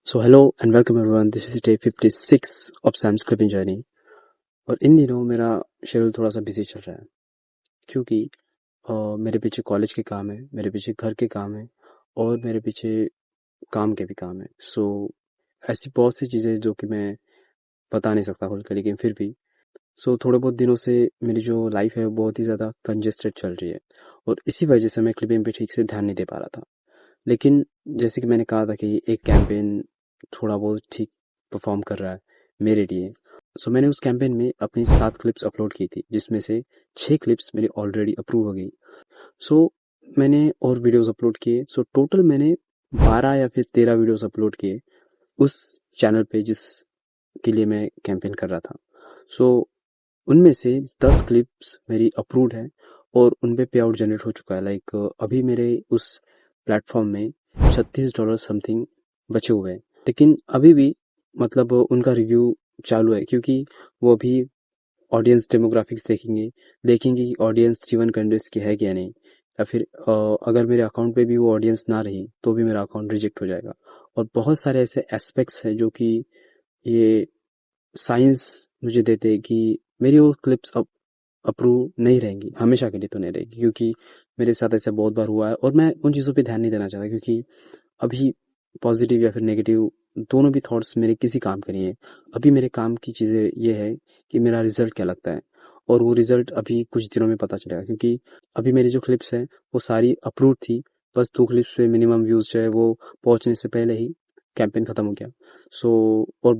So hello and welcome everyone, this is day 56 of Sam's clipping journey. और इन दिनों मेरा शेड्यूल थोड़ा सा बिजी चल रहा है क्योंकि मेरे पीछे कॉलेज के काम है, मेरे पीछे घर के काम है और मेरे पीछे काम के भी काम है। सो ऐसी बहुत सी चीज़ें जो कि मैं बता नहीं सकता खुल के, लेकिन फिर भी थोड़े बहुत दिनों से मेरी जो लाइफ है वो बहुत ही ज़्यादा कंजेस्टेड चल रही है और इसी वजह से मैं क्लिपिंग पे ठीक से ध्यान नहीं दे पा रहा था। लेकिन जैसे कि मैंने कहा था कि एक कैंपेन थोड़ा बहुत ठीक परफॉर्म कर रहा है मेरे लिए। मैंने उस कैंपेन में अपनी 7 क्लिप्स अपलोड की थी, जिसमें से 6 क्लिप्स मेरी ऑलरेडी अप्रूव हो गई। सो मैंने और वीडियोस अपलोड किए। टोटल मैंने 12 या फिर 13 वीडियोस अपलोड किए उस चैनल पे जिसके लिए मैं कैंपेन कर रहा था। सो उनमें से 10 क्लिप्स मेरी अप्रूव्ड है और उन पे पे आउट जनरेट हो चुका है। अभी मेरे उस प्लेटफॉर्म में $36 समथिंग बचे हुए हैं, लेकिन अभी भी मतलब उनका रिव्यू चालू है क्योंकि वो अभी ऑडियंस डेमोग्राफिक्स देखेंगे कि ऑडियंस ड्रिवन कंटेंट्स की है क्या नहीं, या फिर अगर मेरे अकाउंट पे भी वो ऑडियंस ना रही तो भी मेरा अकाउंट रिजेक्ट हो जाएगा। और बहुत सारे ऐसे एस्पेक्ट्स हैं जो कि ये साइंस मुझे देते हैं कि मेरी वो क्लिप्स अब अप्रूव नहीं रहेंगी, हमेशा के लिए तो नहीं रहेगी, क्योंकि मेरे साथ ऐसा बहुत बार हुआ है और मैं उन चीज़ों पे ध्यान नहीं देना चाहता क्योंकि अभी पॉजिटिव या फिर नेगेटिव दोनों भी थॉट्स मेरे किसी काम के नहीं है। अभी मेरे काम की चीज़ें ये है कि मेरा रिजल्ट क्या लगता है, और वो रिजल्ट अभी कुछ दिनों में पता चलेगा क्योंकि अभी मेरी जो क्लिप्स हैं वो सारी अप्रूव थी। बस 2 क्लिप्स पे मिनिमम व्यूज़ जो है वो पहुंचने से पहले ही कैंपेन खत्म हो गया। सो और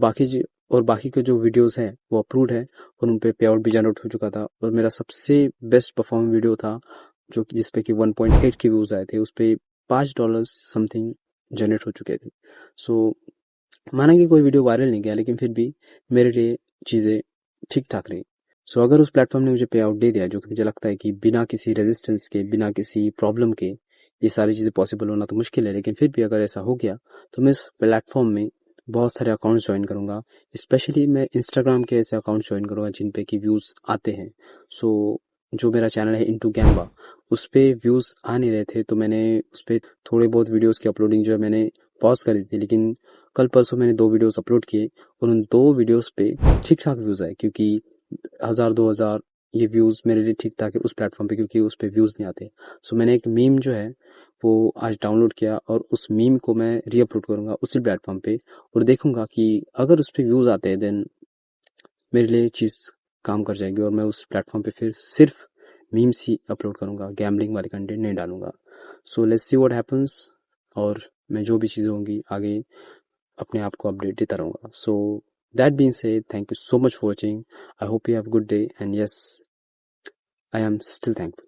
बाकी के जो वीडियोस हैं वो अप्रूव्ड है और उन पे पे आउट भी जनरेट हो चुका था। और मेरा सबसे बेस्ट परफॉर्म वीडियो था जो कि जिसपे कि 1.8 के व्यूज आए थे, उस पे $5 समथिंग जनरेट हो चुके थे। सो माना कि कोई वीडियो वायरल नहीं गया, लेकिन फिर भी मेरे लिए चीज़ें ठीक ठाक रही। अगर उस प्लेटफॉर्म ने मुझे पे आउट दे दिया, जो कि मुझे लगता है कि बिना किसी रेजिस्टेंस के, बिना किसी प्रॉब्लम के ये सारी चीज़ें पॉसिबल होना तो मुश्किल है, लेकिन फिर भी अगर ऐसा हो गया तो मैं इस प्लेटफॉर्म में बहुत सारे अकाउंट्स ज्वाइन करूंगा। स्पेशली मैं इंस्टाग्राम के ऐसे अकाउंट्स ज्वाइन करूंगा जिन पे कि व्यूज़ आते हैं। जो मेरा चैनल है इंटू गैम्बा, उस पे व्यूज़ आ नहीं रहे थे तो मैंने उस पे थोड़े बहुत वीडियोस की अपलोडिंग जो है मैंने पॉज कर दी थी। लेकिन कल परसों मैंने 2 वीडियोस अपलोड किए और उन 2 वीडियोस पे ठीक ठाक व्यूज़ आए, क्योंकि 1000-2000 ये व्यूज़ मेरे लिए ठीक ठाक है उस प्लेटफॉर्म पे, क्योंकि उस पे व्यूज़ नहीं आते। मैंने एक मीम जो है वो आज डाउनलोड किया और उस मीम को मैं रीअपलोड करूंगा उसी प्लेटफॉर्म पे और देखूंगा कि अगर उस पे व्यूज़ आते हैं देन मेरे लिए चीज़ काम कर जाएगी और मैं उस प्लेटफॉर्म पे फिर सिर्फ मीम्स ही अपलोड करूंगा, गैम्बलिंग वाले कंटेंट नहीं डालूंगा। Let's see what happens. और मैं जो भी चीज़ें होंगी आगे अपने आप को अपडेट देता रहूंगा। That being said, thank you so much for watching. I hope you have a good day, and yes, I am still thankful.